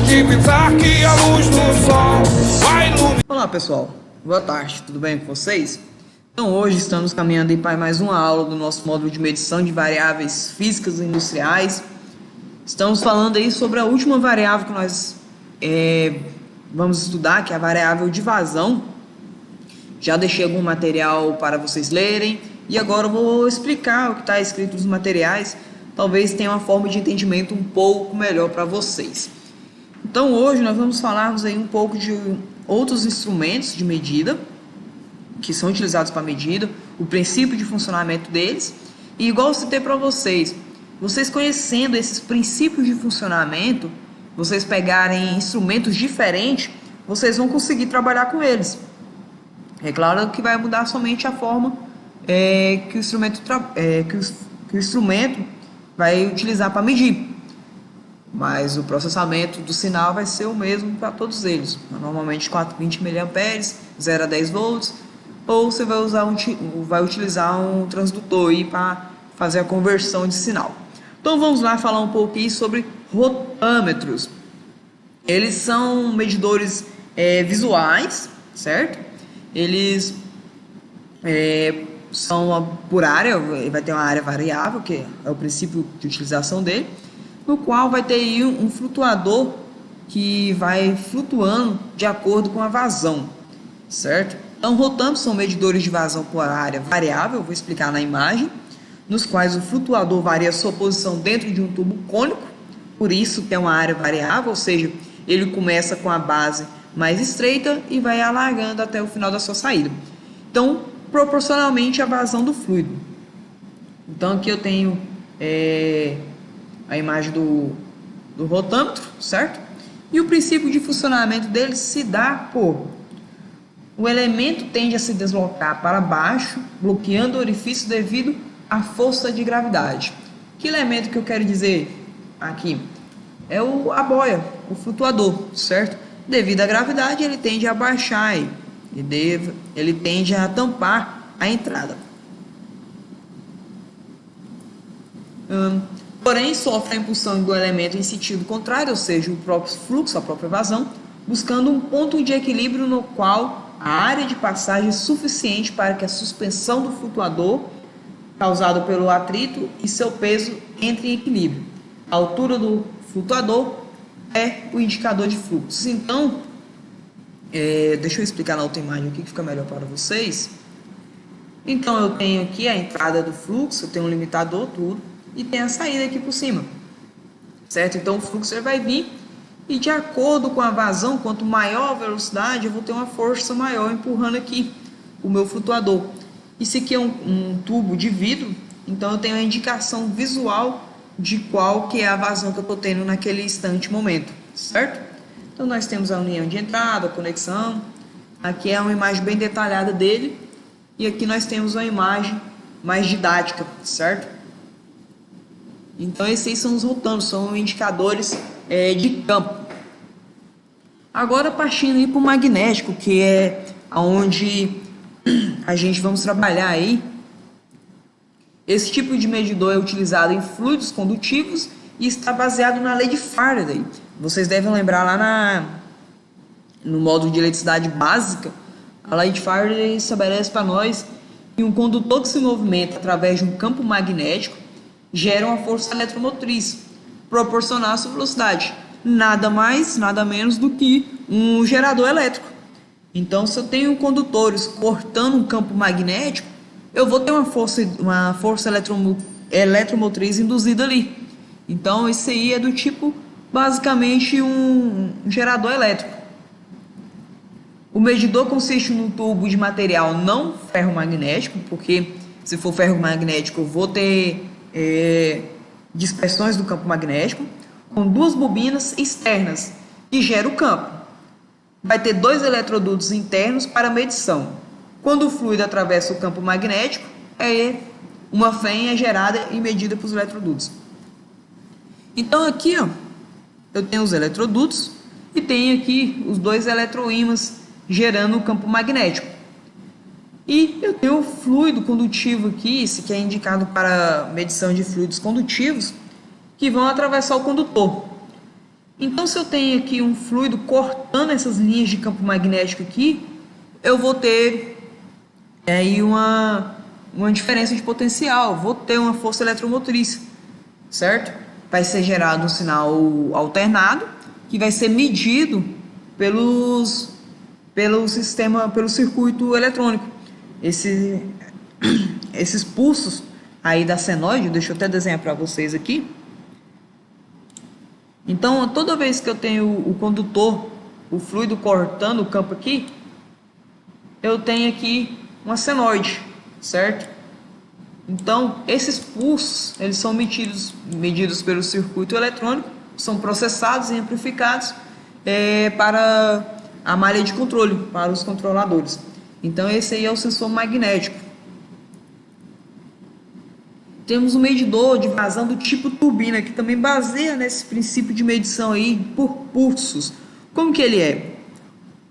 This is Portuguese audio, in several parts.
de pensar que a luz do sol vai iluminar. Olá pessoal, boa tarde, tudo bem com vocês? Então hoje estamos caminhando para mais uma aula do nosso módulo de medição de variáveis físicas e industriais. Estamos falando aí sobre a última variável que nós vamos estudar, que é a variável de vazão. Já deixei algum material para vocês lerem e agora eu vou explicar o que está escrito nos materiais. Talvez tenha uma forma de entendimento um pouco melhor para vocês. Então hoje nós vamos falarmos aí um pouco de outros instrumentos de medida que são utilizados para medida, o princípio de funcionamento deles, e igual eu citei para vocês conhecendo esses princípios de funcionamento, vocês pegarem instrumentos diferentes, vocês vão conseguir trabalhar com eles. É claro que vai mudar somente a forma que o instrumento vai utilizar para medir, mas o processamento do sinal vai ser o mesmo para todos eles, normalmente 420 mA, 0 a 10 volts, ou você vai utilizar um transdutor para fazer a conversão de sinal. Então vamos lá falar um pouquinho sobre rotâmetros. Eles são medidores visuais, certo? Eles são por área, vai ter uma área variável, que é o princípio de utilização dele, no qual vai ter aí um flutuador que vai flutuando de acordo com a vazão, certo? Então, rotâmetros são medidores de vazão por área variável, vou explicar na imagem, nos quais o flutuador varia a sua posição dentro de um tubo cônico, por isso tem uma área variável, ou seja, ele começa com a base mais estreita e vai alargando até o final da sua saída. Então, proporcionalmente à vazão do fluido. Então, aqui eu tenho a imagem do rotâmetro, certo? E o princípio de funcionamento dele se dá por o elemento tende a se deslocar para baixo, bloqueando o orifício devido à força de gravidade. Que elemento que eu quero dizer aqui? É a boia, o flutuador, certo? Devido à gravidade, ele tende a baixar, ele tende a tampar a entrada. Porém, sofre a impulsão do elemento em sentido contrário, ou seja, o próprio fluxo, a própria vazão, buscando um ponto de equilíbrio no qual a área de passagem é suficiente para que a suspensão do flutuador, causada pelo atrito, e seu peso entrem em equilíbrio. A altura do flutuador é o indicador de fluxo. Então, deixa eu explicar na outra imagem aqui que fica melhor para vocês. Então, eu tenho aqui a entrada do fluxo, eu tenho um limitador, tudo, e tem a saída aqui por cima, certo? Então, o fluxo ele vai vir e de acordo com a vazão, quanto maior a velocidade, eu vou ter uma força maior empurrando aqui o meu flutuador. Isso aqui é um tubo de vidro, então eu tenho a indicação visual de qual que é a vazão que eu estou tendo naquele instante, momento, certo? Então nós temos a união de entrada, a conexão, aqui é uma imagem bem detalhada dele, e aqui nós temos uma imagem mais didática, certo? Então esses são os rotâmetros, são indicadores de campo. Agora partindo aí para o magnético, que é onde a gente vamos trabalhar aí. Esse tipo de medidor é utilizado em fluidos condutivos e está baseado na lei de Faraday. Vocês devem lembrar lá no módulo de eletricidade básica, a lei de Faraday estabelece para nós que um condutor que se movimenta através de um campo magnético gera uma força eletromotriz proporcional à sua velocidade. Nada mais, nada menos do que um gerador elétrico. Então, se eu tenho condutores cortando um campo magnético, eu vou ter uma força eletromotriz induzida ali. Então, isso aí é do tipo, basicamente, um gerador elétrico. O medidor consiste num tubo de material não ferromagnético, porque se for ferromagnético eu vou ter dispersões do campo magnético, com duas bobinas externas que geram o campo. Vai ter dois eletrodutos internos para medição. Quando o fluido atravessa o campo magnético, uma fêmea é gerada e medida pelos eletrodutos. Então aqui eu tenho os eletrodutos e tenho aqui os dois eletroímãs gerando o campo magnético. E eu tenho o fluido condutivo aqui, esse que é indicado para medição de fluidos condutivos, que vão atravessar o condutor. Então, se eu tenho aqui um fluido cortando essas linhas de campo magnético aqui, eu vou ter aí uma diferença de potencial, vou ter uma força eletromotriz, certo? Vai ser gerado um sinal alternado, que vai ser medido pelo circuito eletrônico. Esses pulsos aí da senoide, deixa eu até desenhar para vocês aqui. Então, toda vez que eu tenho o condutor, o fluido cortando o campo aqui, eu tenho aqui uma senoide, certo? Então, esses pulsos, eles são medidos pelo circuito eletrônico, são processados e amplificados para a malha de controle, para os controladores. Então, esse aí é o sensor magnético. Temos um medidor de vazão do tipo turbina, que também baseia nesse princípio de medição aí por pulsos. Como que ele é?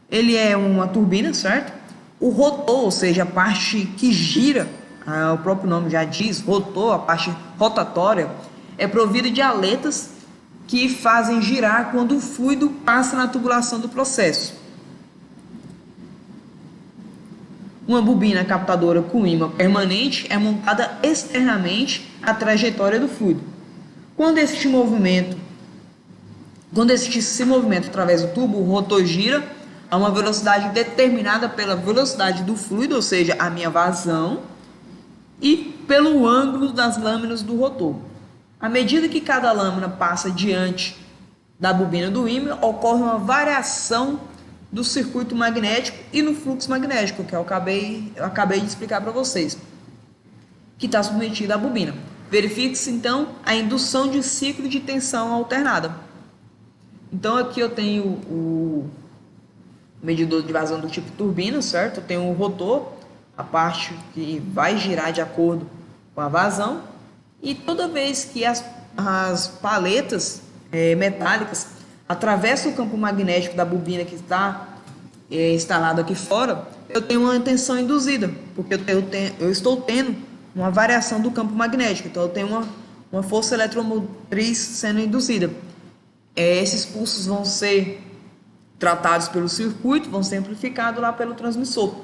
Ele é uma turbina, certo? O rotor, ou seja, a parte que gira, o próprio nome já diz, rotor, a parte rotatória, é provida de aletas que fazem girar quando o fluido passa na tubulação do processo. Uma bobina captadora com ímã permanente é montada externamente à trajetória do fluido. Quando esse se movimenta através do tubo, o rotor gira a uma velocidade determinada pela velocidade do fluido, ou seja, a minha vazão, e pelo ângulo das lâminas do rotor. À medida que cada lâmina passa diante da bobina do ímã, ocorre uma variação do circuito magnético e no fluxo magnético, que eu acabei de explicar para vocês, que está submetido à bobina. Verifique-se, então, a indução de ciclo de tensão alternada. Então, aqui eu tenho o medidor de vazão do tipo turbina, certo? Eu tenho o rotor, a parte que vai girar de acordo com a vazão, e toda vez que as paletas metálicas atravessam o campo magnético da bobina que está instalado aqui fora, eu tenho uma tensão induzida, porque eu estou tendo uma variação do campo magnético, então eu tenho uma força eletromotriz sendo induzida. Esses pulsos vão ser tratados pelo circuito, vão ser amplificados lá pelo transmissor.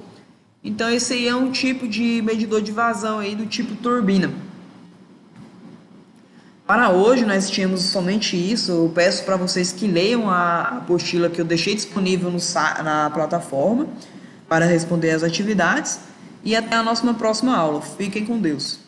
Então esse aí é um tipo de medidor de vazão aí do tipo turbina. Para hoje nós tínhamos somente isso. Eu peço para vocês que leiam a apostila que eu deixei disponível na plataforma para responder às atividades, e até a nossa próxima aula. Fiquem com Deus.